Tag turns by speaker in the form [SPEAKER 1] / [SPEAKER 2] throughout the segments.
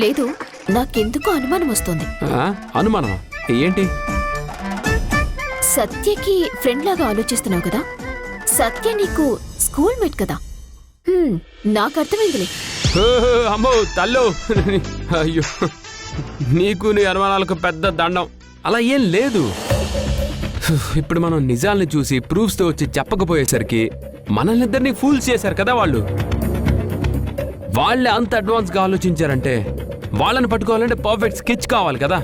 [SPEAKER 1] లేదు, నాకెందుకో అనుమానం వస్తుంది.
[SPEAKER 2] అనుమానం ఏంటి?
[SPEAKER 1] సత్యకి ఫ్రెండ్ లాగా ఆలోచిస్తున్నావు కదా. సత్య నీకు స్కూల్ మేట్ కదా. నాకు అర్థమైందిలే.
[SPEAKER 2] అమ్మో తల్లు, అయ్యో నీకు నీ అనుమానాలకు పెద్ద దండం. అలా ఏం లేదు. ఇప్పుడు మనం నిజాల్ని చూసి ప్రూఫ్స్తో వచ్చి చెప్పకపోయేసరికి మనల్నిద్దరినీ ఫూల్స్ చేశారు కదా వాళ్ళు. వాళ్ళే అంత అడ్వాన్స్గా ఆలోచించారంటే వాళ్ళని పట్టుకోవాలంటే పర్ఫెక్ట్ స్కెచ్ కావాలి కదా.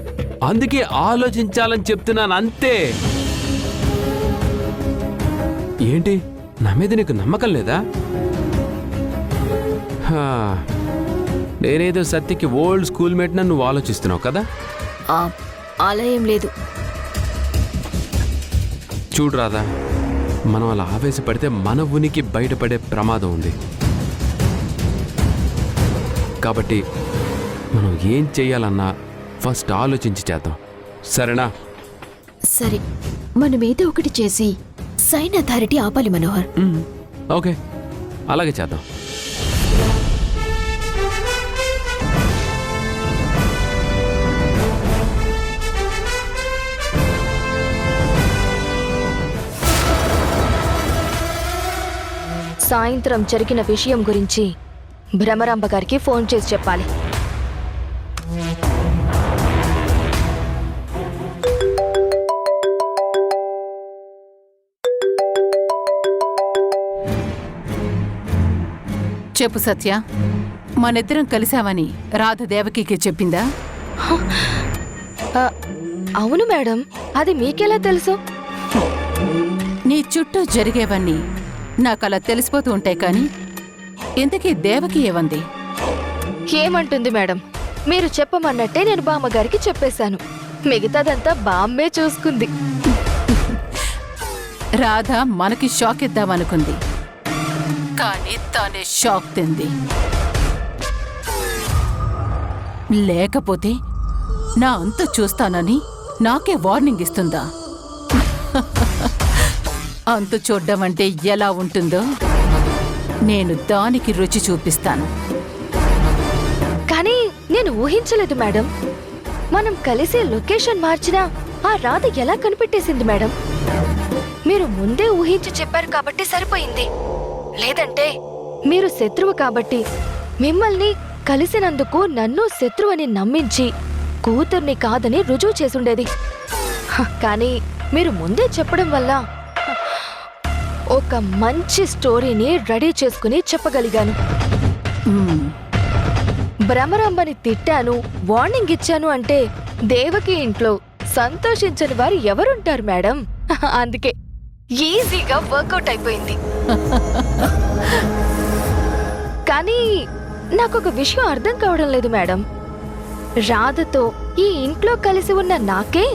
[SPEAKER 2] అందుకే ఆలోచించాలని చెప్తున్నాను అంతే. ఏంటి, నా మీద నీకు నమ్మకం లేదా? నేనేదో సత్యకి ఓల్డ్ స్కూల్ మేట్ నువ్వు ఆలోచిస్తున్నావు కదా.
[SPEAKER 1] అలా ఏం లేదు.
[SPEAKER 2] చూడు రాధా, మనం అలా ఆవేశపడితే మన ఉనికి బయటపడే ప్రమాదం ఉంది. కాబట్టి మనం ఏం చెయ్యాలన్నా ఫస్ట్ ఆలోచించి చేద్దాం, సరేనా?
[SPEAKER 1] సరే, మనం ఏదో ఒకటి చేసి సైన్ అథారిటీ ఆపాలి మనోహర్.
[SPEAKER 2] ఓకే, అలాగే చేద్దాం.
[SPEAKER 3] సాయంత్రం జరిగిన విషయం గురించి భ్రమరాంబ గారికి ఫోన్ చేసి చెప్పాలి.
[SPEAKER 4] చెప్పు సత్య, మనిద్దరం కలిసామని రాధ దేవకికి చెప్పిందా?
[SPEAKER 3] అవును మేడం, అది మీకెలా తెలుసు?
[SPEAKER 4] నీ చుట్టూ జరిగేవన్నీ నాకలా తెలిసిపోతూ ఉంటాయి. కానీ ఇంతకీ దేవకి ఏమంది?
[SPEAKER 3] ఏమంటుంది మేడం, మీరు చెప్పమన్నట్టే నేను బామ్మగారికి చెప్పేశాను. మిగతాదంతా బామ్మే చూసుకుంది.
[SPEAKER 4] రాధ మనకి షాక్ ఇద్దామనుకుంది, కానీ తానే షాక్ తింది. లేకపోతే నా అంత చూస్తానని నాకే వార్నింగ్ ఇస్తుందా? అంతు చూడ్డం అంటే ఎలా ఉంటుందో నేను దానికి రుచి చూపిస్తాను.
[SPEAKER 3] కానీ నేను ఊహించలేదు మేడం. మనం కలిసే లొకేషన్ మార్చినా ఆ రాధ ఎలా కనిపెట్టేసింది మేడం? మీరు ముందే ఊహించి చెప్పారు కాబట్టి సరిపోయింది. లేదంటే మీరు శత్రువు కాబట్టి మిమ్మల్ని కలిసినందుకు నన్ను శత్రువని నమ్మించి కూతుర్ని కాదని రుజువు చేసుండేది. కానీ మీరు ముందే చెప్పడం వల్ల ఒక మంచి స్టోరీని రెడీ చేసుకుని చెప్పగలిగాను. భ్రమరాంబని తిట్టాను, వార్నింగ్ ఇచ్చాను అంటే దేవకి ఇంట్లో సంతోషించని వారు ఎవరుంటారు మేడం? అందుకే ఈజీగా వర్కౌట్ అయిపోయింది. కానీ నాకొక విషయం అర్థం కావడం లేదు మేడం. రాధతో ఈ ఇంట్లో కలిసి ఉన్న నాకే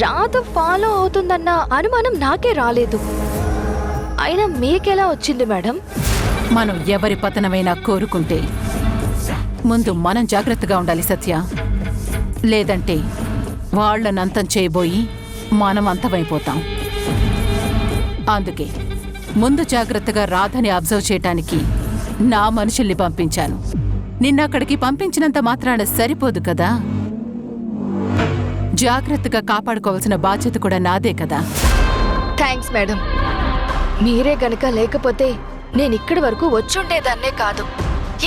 [SPEAKER 3] రాధ ఫాలో అవుతుందన్న అనుమానం నాకే రాలేదు. అయినా మీకెలా వచ్చింది మేడం?
[SPEAKER 4] మనం ఎవరి పతనమైనా కోరుకుంటే ముందు మనం జాగ్రత్తగా ఉండాలి సత్య. లేదంటే వాళ్లనంతం చేయబోయి మనం అంతమైపోతాం. అందుకే ముందు జాగ్రత్తగా రాధని అబ్జర్వ్ చేయటానికి నా మనుషుల్ని పంపించాను. నిన్నక్కడికి పంపించినంత మాత్రాన సరిపోదు కదా. జాగ్రత్తగా కాపాడుకోవాల్సిన బాధ్యత కూడా నాదే కదా.
[SPEAKER 3] Thanks madam. మీరే గనక లేకపోతే నేనిక్కడి వరకు వచ్చుండేదాన్నే కాదు.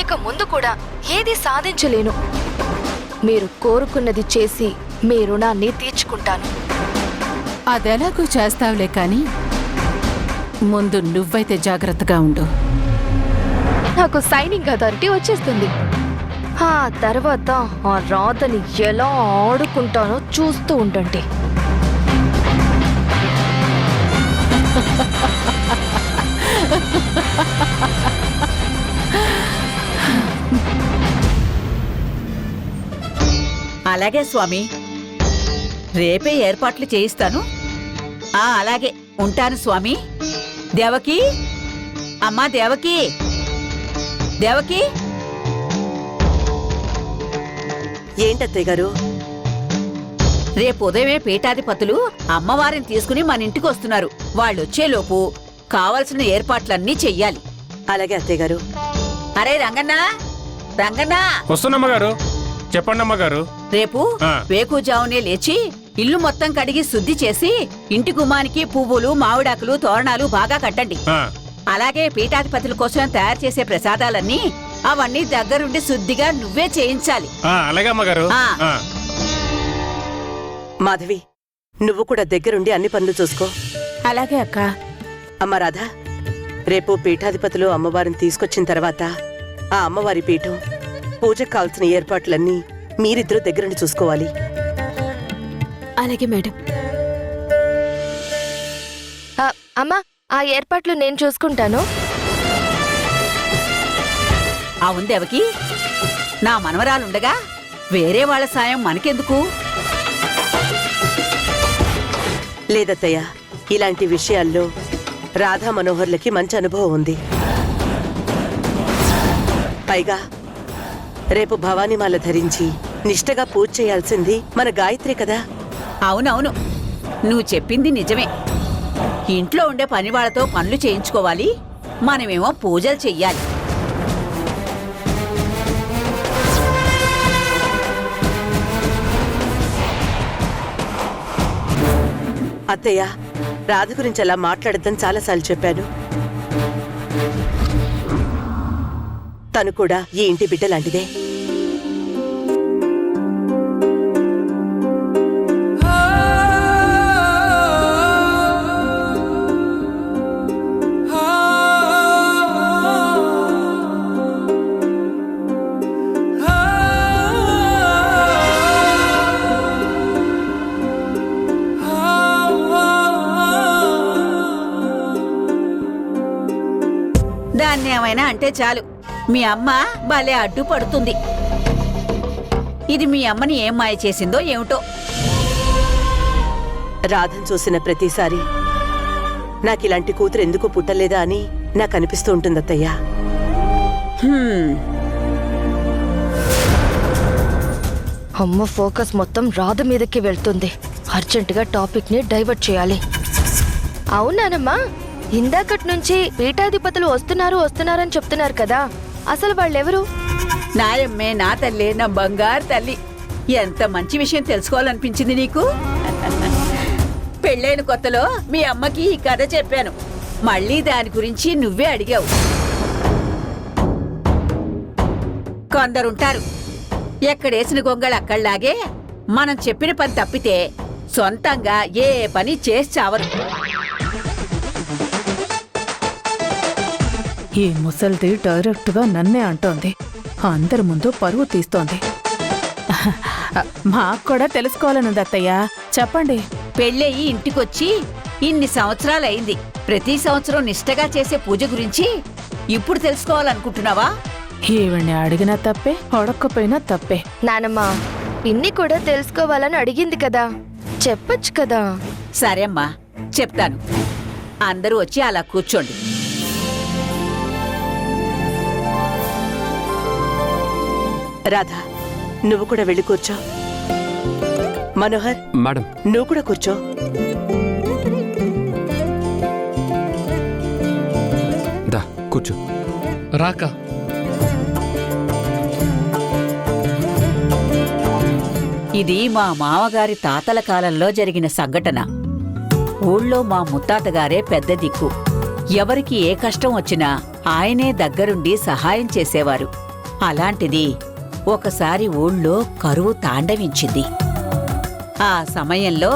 [SPEAKER 3] ఇక ముందు కూడా ఏది సాధించలేను. మీరు కోరుకున్నది చేసి మీ రుణాన్ని తీర్చుకుంటాను.
[SPEAKER 4] అదెలాగూ చేస్తావులే, కానీ ముందు నువ్వైతే జాగ్రత్తగా ఉండు.
[SPEAKER 3] నాకు సైనింగ్ అథారిటీ వచ్చేస్తుంది. ఆ తర్వాత ఆ రాధని ఎలా ఆడుకుంటానో చూస్తూ ఉండండి.
[SPEAKER 5] అలాగే స్వామి, రేపే ఏర్పాట్లు చేయిస్తాను. అలాగే ఉంటాను స్వామి. దేవకి, అమ్మా దేవకి, దేవకి.
[SPEAKER 6] ఏంటత్తయ్య గారు?
[SPEAKER 5] రేపు ఉదయమే పీఠాధిపతులు అమ్మవారిని తీసుకుని మన ఇంటికి వస్తున్నారు. వాళ్ళొచ్చేలోపు కావలసిన ఏర్పాట్లన్నీ చెయ్యాలి.
[SPEAKER 6] అలాగే అత్తయ్య గారు.
[SPEAKER 5] అరే రంగన్నా, రంగన్నా
[SPEAKER 7] వస్తున్నమ్మగారు. చెప్పండి అమ్మగారు.
[SPEAKER 5] రేపు
[SPEAKER 7] ఆ.
[SPEAKER 5] వేకుజామునే లేచి ఇల్లు మొత్తం కడిగి శుద్ధి చేసి ఇంటి గుమ్మానికి పువ్వులు మామిడాకులు తోరణాలు బాగా కట్టండి.
[SPEAKER 7] ఆ,
[SPEAKER 5] అలాగే పీఠాధిపతుల కోసం తయారు చేసే ప్రసాదాలన్నీ అవన్నీ దగ్గరుండి శుద్ధిగా నువ్వే చేయించాలి.
[SPEAKER 7] అలాగే అమ్మగారు.
[SPEAKER 5] ఆ.
[SPEAKER 7] ఆ.
[SPEAKER 6] మాధవి, నువ్వు కూడా దగ్గరుండి అన్ని పనులు చూసుకో.
[SPEAKER 5] అలాగే అక్క.
[SPEAKER 6] అమ్మ రాధ, రేపు పీఠాధిపతులు అమ్మవారిని తీసుకొచ్చిన తర్వాత ఆ అమ్మవారి పీఠం పూజకు కావాల్సిన ఏర్పాట్లన్నీ మీరిద్దరూ దగ్గరుండి చూసుకోవాలి.
[SPEAKER 1] అలాగే మేడం.
[SPEAKER 3] అమ్మా, ఆ ఏర్పాట్లు నేను చూసుకుంటాను.
[SPEAKER 5] అవును దేవకి, నా మనవరాలుండగా వేరే వాళ్ళ సాయం మనకెందుకు?
[SPEAKER 6] లేదత్తయ్య, ఇలాంటి విషయాల్లో రాధా మనోహర్లకి మంచి అనుభవం ఉంది. పైగా రేపు భవానీమాల ధరించి నిష్టగా పూజ చేయాల్సింది మన గాయత్రి కదా.
[SPEAKER 5] అవునవును, నువ్వు చెప్పింది నిజమే. ఇంట్లో ఉండే పని వాళ్ళతో పనులు చేయించుకోవాలి, మనమేమో పూజలు చెయ్యాలి.
[SPEAKER 6] అత్తయ్య, రాధ గురించి అలా మాట్లాడద్దని చాలాసార్లు చెప్పాను. తను కూడా ఈ ఇంటి బిడ్డ లాంటిదే.
[SPEAKER 5] దాన్ని ఏమైనా అంటే చాలు, మీ అమ్మ భలే అడ్డుపడుతుంది. ఇది మీ అమ్మని ఏం మాయ చేసిందో ఏమిటో.
[SPEAKER 6] రాధను చూసిన ప్రతిసారి నాకిలాంటి కూతురు ఎందుకు పుట్టలేదా అని నాకు అనిపిస్తూ ఉంటుంది అత్తయ్య.
[SPEAKER 3] అమ్మ ఫోకస్ మొత్తం రాధ మీదకి వెళ్తుంది. అర్జెంటుగా టాపిక్ ని డైవర్ట్ చేయాలి. అవునానమ్మా, ఇందాకటి నుంచి పీఠాధిపతులు వస్తున్నారని చెప్తున్నారు కదా, అసలు వాళ్ళెవరు?
[SPEAKER 5] నాయమ్మే, నా తల్లి, నా బంగారు తల్లి. ఎంత మంచి విషయం తెలుసుకోవాలనిపించింది నీకు. పెళ్ళైన కొత్తలో మీ అమ్మకి ఈ కథ చెప్పాను, మళ్ళీ దాని గురించి నువ్వే అడిగావు. కొందరుంటారు, ఎక్కడేసిన గొంగళి అక్కళ్లాగే మనం చెప్పిన పని తప్పితే సొంతంగా ఏ పని చేసి చావరు.
[SPEAKER 8] ఈ ముసల్ది డైరెక్ట్గా నన్నే అంటోంది. అందరి ముందు పరువు తీస్తోంది. మాకు కూడా తెలుసుకోవాలనుంది అత్తయ్య, చెప్పండి.
[SPEAKER 5] పెళ్ళయి ఇంటికొచ్చి ఇన్ని సంవత్సరాలైంది. ప్రతి సంవత్సరం నిష్టగా చేసే పూజ గురించి ఇప్పుడు తెలుసుకోవాలనుకుంటున్నావా?
[SPEAKER 8] ఈవిడ్ని అడిగినా తప్పే, అడక్కపోయినా తప్పే.
[SPEAKER 3] నానమ్మ, పిన్ని కూడా తెలుసుకోవాలని అడిగింది కదా, చెప్పొచ్చు కదా.
[SPEAKER 5] సరే అమ్మా, చెప్తాను. అందరూ వచ్చి అలా కూర్చోండి.
[SPEAKER 6] రాధా, నువ్వు కూడా వెళ్ళి కూర్చో. మనోహర్,
[SPEAKER 2] మేడం.
[SPEAKER 6] నువ్వు కూడా కూర్చో.
[SPEAKER 2] దా కూర్చో.
[SPEAKER 9] రాక
[SPEAKER 5] ఇది మా మామగారి తాతల కాలంలో జరిగిన సంఘటన. ఊళ్ళో మా ముత్తాతగారే పెద్ద దిక్కు. ఎవరికి ఏ కష్టం వచ్చినా ఆయనే దగ్గరుండి సహాయం చేసేవారు. అలాంటిది ఒకసారి ఊళ్ళో కరువు తాండవించింది. ఆ సమయంలో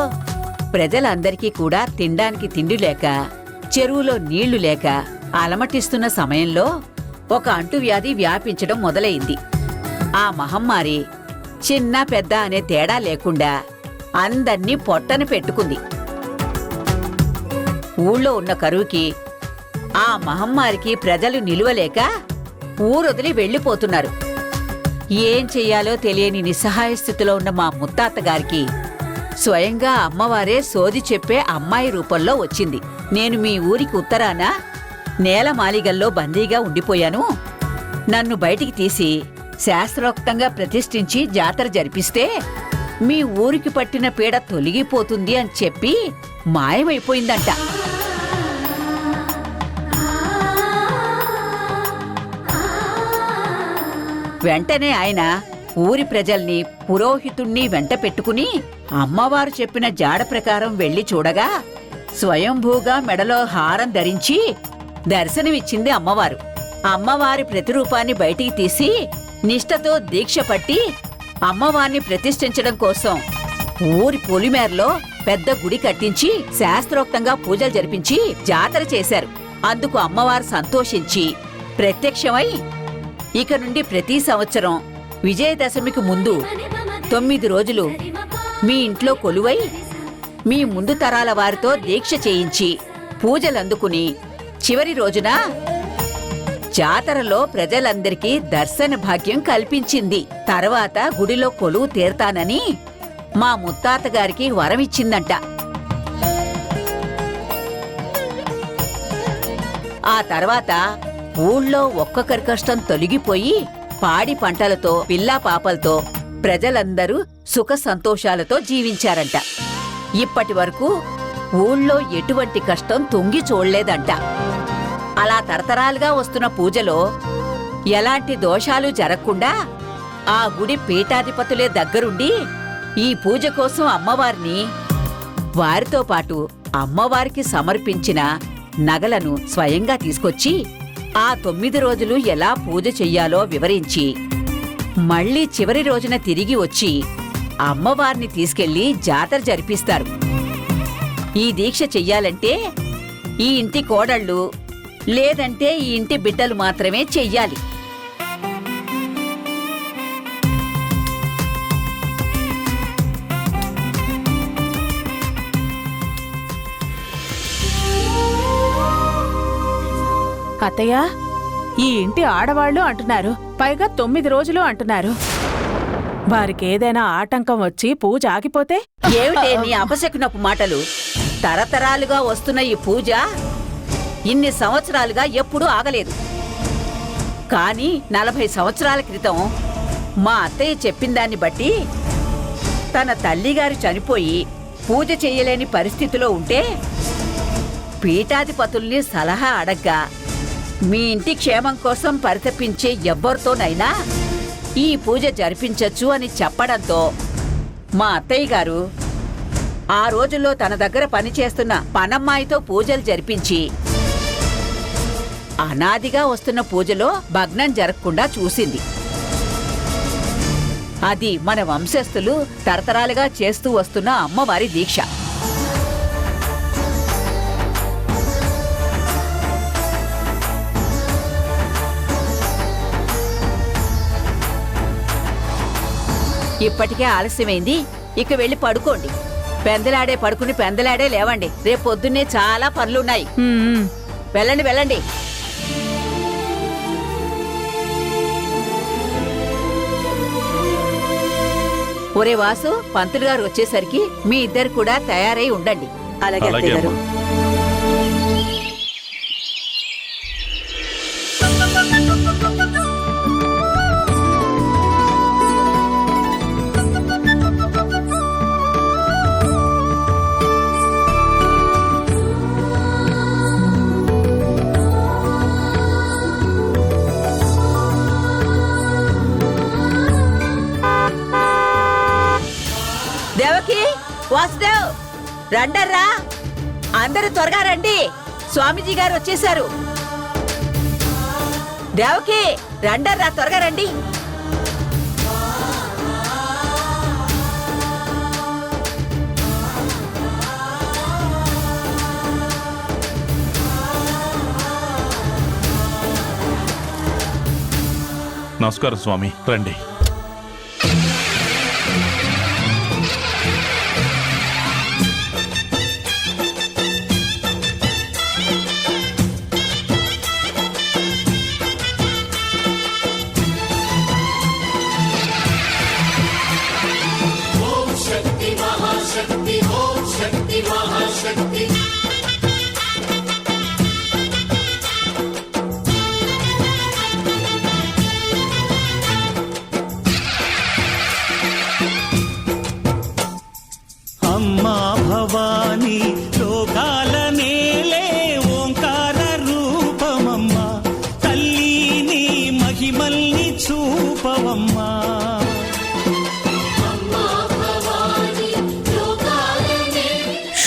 [SPEAKER 5] ప్రజలందరికీ కూడా తినడానికి తిండి లేక, చెరువులో నీళ్లు లేక అలమటిస్తున్న సమయంలో ఒక అంటువ్యాధి వ్యాపించడం మొదలైంది. ఆ మహమ్మారి చిన్న పెద్ద అనే తేడా లేకుండా అందర్నీ పొట్టన పెట్టుకుంది. ఊళ్ళో ఉన్న కరువుకి, ఆ మహమ్మారికి ప్రజలు నిలువలేక ఊరొదిలి వెళ్లిపోతున్నారు. ఏం చెయ్యాలో తెలియని నిస్సహాయ స్థితిలో ఉన్న మా ముత్తాతగారికి స్వయంగా అమ్మవారే సోది చెప్పే అమ్మాయి రూపంలో వచ్చింది. నేను మీ ఊరికి ఉత్తరాన నేలమాలిగల్లో బందీగా ఉండిపోయాను. నన్ను బయటికి తీసి శాస్త్రోక్తంగా ప్రతిష్ఠించి జాతర జరిపిస్తే మీ ఊరికి పట్టిన పీడ తొలగిపోతుంది అని చెప్పి మాయమైపోయిందంట. వెంటనే ఆయన ఊరి ప్రజల్ని పురోహితుణ్ణి వెంట పెట్టుకుని అమ్మవారు చెప్పిన జాడ ప్రకారం వెళ్లి చూడగా స్వయంభూగా మెడలో హారం ధరించి దర్శనమిచ్చింది అమ్మవారు. అమ్మవారి ప్రతిరూపాన్ని బయటికి తీసి నిష్ఠతో దీక్ష పట్టి అమ్మవారిని ప్రతిష్ఠించడం కోసం ఊరి పొలిమేరలో పెద్ద గుడి కట్టించి శాస్త్రోక్తంగా పూజలు జరిపించి జాతర చేశారు. అందుకు అమ్మవారు సంతోషించి ప్రత్యక్షమై ఇక నుండి ప్రతి సంవత్సరం విజయదశమికి ముందు 9 రోజులు మీ ఇంట్లో కొలువై మీ ముందు తరాల వారితో దీక్ష చేయించి పూజలందుకుని చివరి రోజున జాతరలో ప్రజలందరికీ దర్శన భాగ్యం కల్పించింది. తర్వాత గుడిలో కొలువు తీర్తానని మా ముత్తాత గారికి వరమిచ్చిందంట. ఆ తర్వాత ఊళ్ళో ఒక్కొక్కరి కష్టం తొలగిపోయి పాడి పంటలతో పిల్లా పాపలతో ప్రజలందరూ సుఖ సంతోషాలతో జీవించారంట. ఇప్పటి వరకు ఊళ్ళో ఎటువంటి కష్టం తొంగి చూడలేదంట. అలా తరతరాలుగా వస్తున్న పూజలో ఎలాంటి దోషాలు జరగకుండా ఆ గుడి పీఠాధిపతులే దగ్గరుండి ఈ పూజ కోసం అమ్మవారిని వారితో పాటు అమ్మవారికి సమర్పించిన నగలను స్వయంగా తీసుకొచ్చి ఆ 9 రోజులు ఎలా పూజ చెయ్యాలో వివరించి మళ్లీ చివరి రోజున తిరిగి వచ్చి అమ్మవారిని తీసుకెళ్లి జాతర జరిపిస్తారు. ఈ దీక్ష చెయ్యాలంటే ఈ ఇంటి కోడళ్ళు లేదంటే ఈ ఇంటి బిడ్డలు మాత్రమే చెయ్యాలి.
[SPEAKER 8] అత్తయ్య, ఈ ఇంటి ఆడవాళ్లు అంటున్నారు, పైగా 9 రోజులు అంటున్నారు. వారికి ఏదైనా ఆటంకం వచ్చి పూజ ఆగిపోతే?
[SPEAKER 5] ఏమిటే నీ అపశకునపు మాటలు? తరతరాలుగా వస్తున్న ఈ పూజ ఇన్ని సంవత్సరాలుగా ఎప్పుడూ ఆగలేదు. కానీ 40 సంవత్సరాల క్రితం మా అత్తయ్య చెప్పిన దాన్ని బట్టి తన తల్లిగారు చనిపోయి పూజ చెయ్యలేని పరిస్థితిలో ఉంటే పీఠాధిపతుల్ని సలహా అడగ్గా మీ ఇంటి క్షేమం కోసం పరితపించే ఎవ్వరితోనైనా ఈ పూజ జరిపించొచ్చు అని చెప్పడంతో మా అత్తయ్య గారు ఆ రోజుల్లో తన దగ్గర పనిచేస్తున్న పనమ్మాయితో పూజలు జరిపించి అనాదిగా వస్తున్న పూజలో భగ్నం జరగకుండా చూసింది. అది మన వంశస్థులు తరతరాలుగా చేస్తూ వస్తున్న అమ్మవారి దీక్ష. ఇప్పటికే ఆలస్యమైంది, ఇక వెళ్ళి పడుకోండి. పెందలాడే పడుకుని పెందలాడే లేవండి. రేపు పొద్దున్నే చాలా పనులున్నాయి. వెళ్ళండి వెళ్ళండి. ఒరే వాసు, పంతులు గారు వచ్చేసరికి మీ ఇద్దరు కూడా తయారై ఉండండి.
[SPEAKER 6] అలాగే అత్తయ్య గారు.
[SPEAKER 5] దేవకి, వాసుదేవ్, రండర్రా, అందరూ త్వరగా రండి. స్వామీజీ గారు వచ్చేశారు. దేవకి, రండర్రా, త్వరగా రండి.
[SPEAKER 9] నమస్కారం స్వామి, రండి.
[SPEAKER 10] అమ్మా భవానీ లోకాల నేలే ఓంకార రూపమమ్మ, తల్లి నీ మహిమల్ని చూప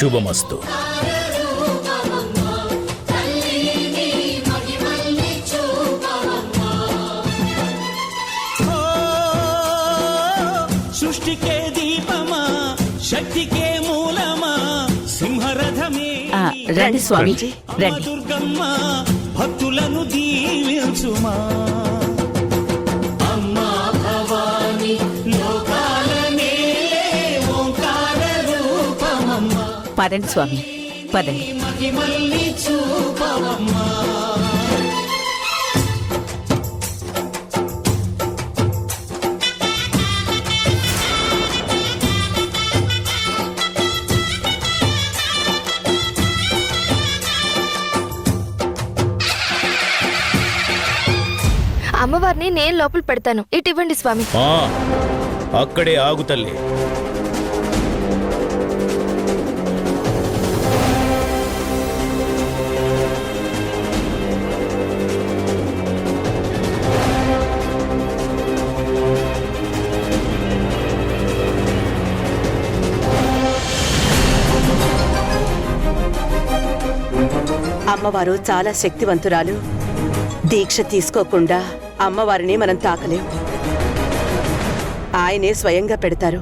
[SPEAKER 11] శుభమస్తు.
[SPEAKER 10] సృష్టికే దీపమా శక్తికే మూలమా సింహరథమే
[SPEAKER 5] రండి స్వామి రండి.
[SPEAKER 10] దుర్గమ్మ భక్తులను దీవించుమా. అమ్మా భవాని లోకాల నేలే ఓంకార రూపమమ్మా.
[SPEAKER 5] పదండి స్వామి పదండి.
[SPEAKER 10] మహిమల్ని చూపవమ్మా.
[SPEAKER 3] అమ్మవారిని నేను లోపల పెడతాను. ఇటు ఇవ్వండి స్వామి.
[SPEAKER 11] అక్కడే ఆగు తల్లి.
[SPEAKER 6] అమ్మవారు చాలా శక్తివంతురాలు. దీక్ష తీసుకోకుండా అమ్మవారిని మనం తాకలేం. ఆయనే స్వయంగా పెడతారు.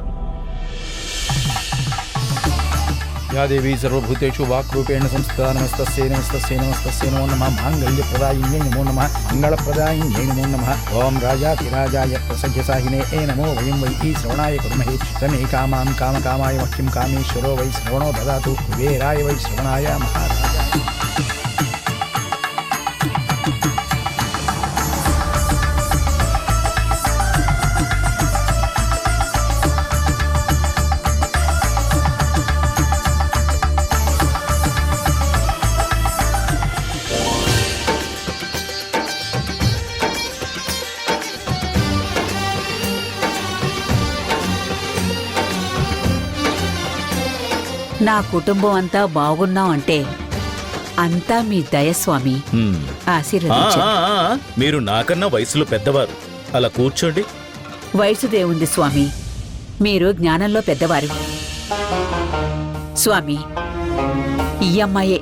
[SPEAKER 12] या देवी सर्वभूतेषु वाक्रूपेण संस्थिता नमस्तस्यै नमस्तस्यै नमस्तस्यै नमो नमः माङ्गल्यप्रदायिन्यै नमो नमः मङ्गलप्रदायिन्यै नमो नमः ॐ राजाधिराजाय प्रसह्यसाहिने नमो वयं वै श्रवणाय कुर्महे समे कामां कामकामाय मह्यं कामेश्वरो वै श्रवणो ददातु कुबेराय वै श्रवणाय महाराजाय.
[SPEAKER 5] నా కుటుంబం అంతా బాగున్నాం అంటే అంతా మీ దయస్వామి. ఆశీర్వదించండి.
[SPEAKER 11] మీరు నాకన్నా వయసులో పెద్దవారు, అలా కూర్చోండి.
[SPEAKER 5] వయసుదేవుంది స్వామి, మీరు జ్ఞానంలో పెద్దవారు. స్వామి, ఈ అమ్మాయే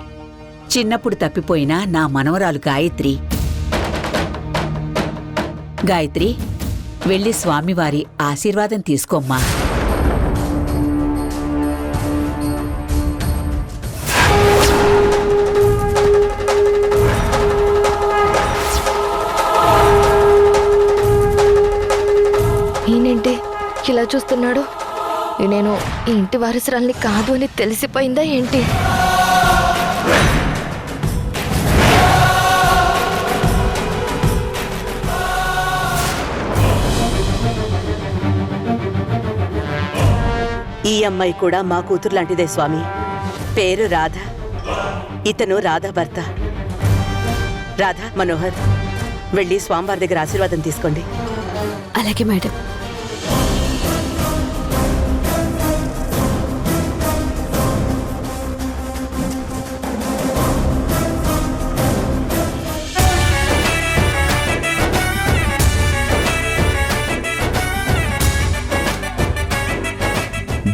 [SPEAKER 5] చిన్నప్పుడు తప్పిపోయిన నా మనవరాలు గాయత్రి. గాయత్రి, వెళ్ళి స్వామివారి ఆశీర్వాదం తీసుకోమ్మా.
[SPEAKER 3] ఈయనేంటి ఇలా చూస్తున్నాడు? నేను ఈ ఇంటి వారసురాల్ని కాదు అని తెలిసిపోయిందా ఏంటి?
[SPEAKER 6] ఈ అమ్మాయి కూడా మా కూతురు లాంటిదే స్వామి. పేరు రాధ. ఇతను రాధ భర్త. రాధ, మనోహర్, వెళ్ళి స్వామివారి దగ్గర ఆశీర్వాదం తీసుకోండి.
[SPEAKER 1] అలాగే మేడం.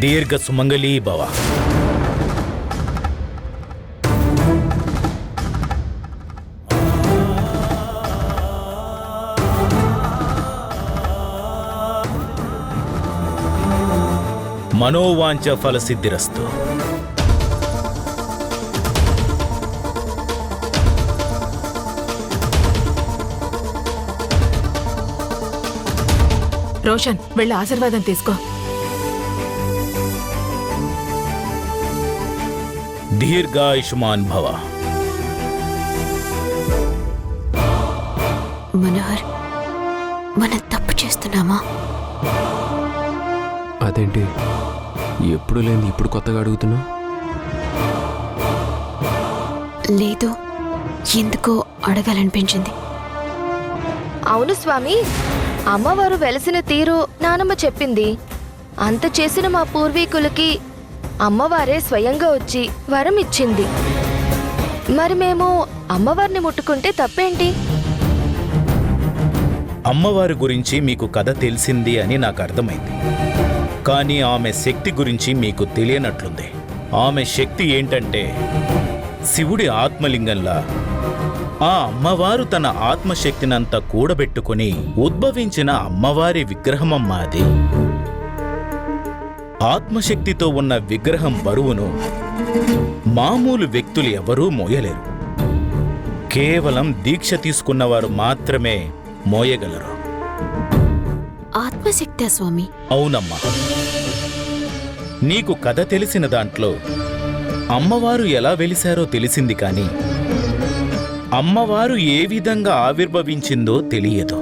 [SPEAKER 11] దీర్ఘ సుమంగళీ భవ. మనోవాంఛ ఫలసిద్ధిరస్తు.
[SPEAKER 8] రోషన్, వెళ్ళి ఆశీర్వాదం తీసుకో.
[SPEAKER 11] దీర్ఘాయుష్మాన్ భవ.
[SPEAKER 1] మనోహర్, మనం తప్పు చేస్తున్నామా?
[SPEAKER 2] అదేంటి ఎప్పుడు లేని ఇప్పుడు కొత్తగా అడుగుతున్నా?
[SPEAKER 1] లేదు, ఎందుకో అడగాలనిపించింది.
[SPEAKER 3] అవును స్వామి, అమ్మవారు వెలసిన తీరు నానమ్మ చెప్పింది. అంత చేసిన మా పూర్వీకులకి అమ్మవారే స్వయంగా వచ్చి వరం ఇచ్చింది. మరి మేము అమ్మవారిని ముట్టుకుంటే తప్పేంటి?
[SPEAKER 11] అమ్మవారి గురించి మీకు కథ తెలిసింది అని నాకు అర్థమైంది. కానీ ఆమె శక్తి గురించి మీకు తెలియనట్లుంది. ఆమె శక్తి ఏంటంటే శివుడి ఆత్మలింగంలా ఆ అమ్మవారు తన ఆత్మశక్తినంతా కూడబెట్టుకుని ఉద్భవించిన అమ్మవారి విగ్రహమమ్మా అది. ఆత్మశక్తితో ఉన్న విగ్రహం బరువును మామూలు వ్యక్తులు ఎవరూ మోయలేరు. కేవలం దీక్ష తీసుకున్నవారు మాత్రమే మోయగలరు.
[SPEAKER 1] ఆత్మశక్తే స్వామి.
[SPEAKER 11] అవునమ్మా. నీకు కథ తెలిసిన దాంట్లో అమ్మవారు ఎలా వెలిశారో తెలిసింది కాని అమ్మవారు ఏ విధంగా ఆవిర్భవించిందో తెలియదు.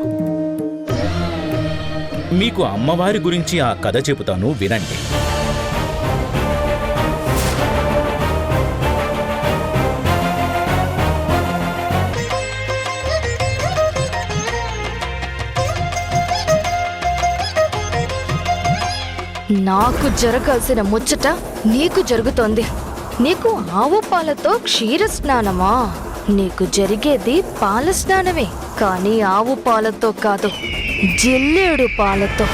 [SPEAKER 11] మీకు అమ్మవారి గురించి ఆ కథ చెబుతాను, వినండి.
[SPEAKER 3] నాకు జరగాల్సిన ముచ్చట నీకు జరుగుతోంది. నీకు ఆవు పాలతో క్షీర స్నానమా? నీకు జరిగేది పాల స్నానమే, కానీ ఆవు పాలతో కాదు, జిల్లేడు పాలతో.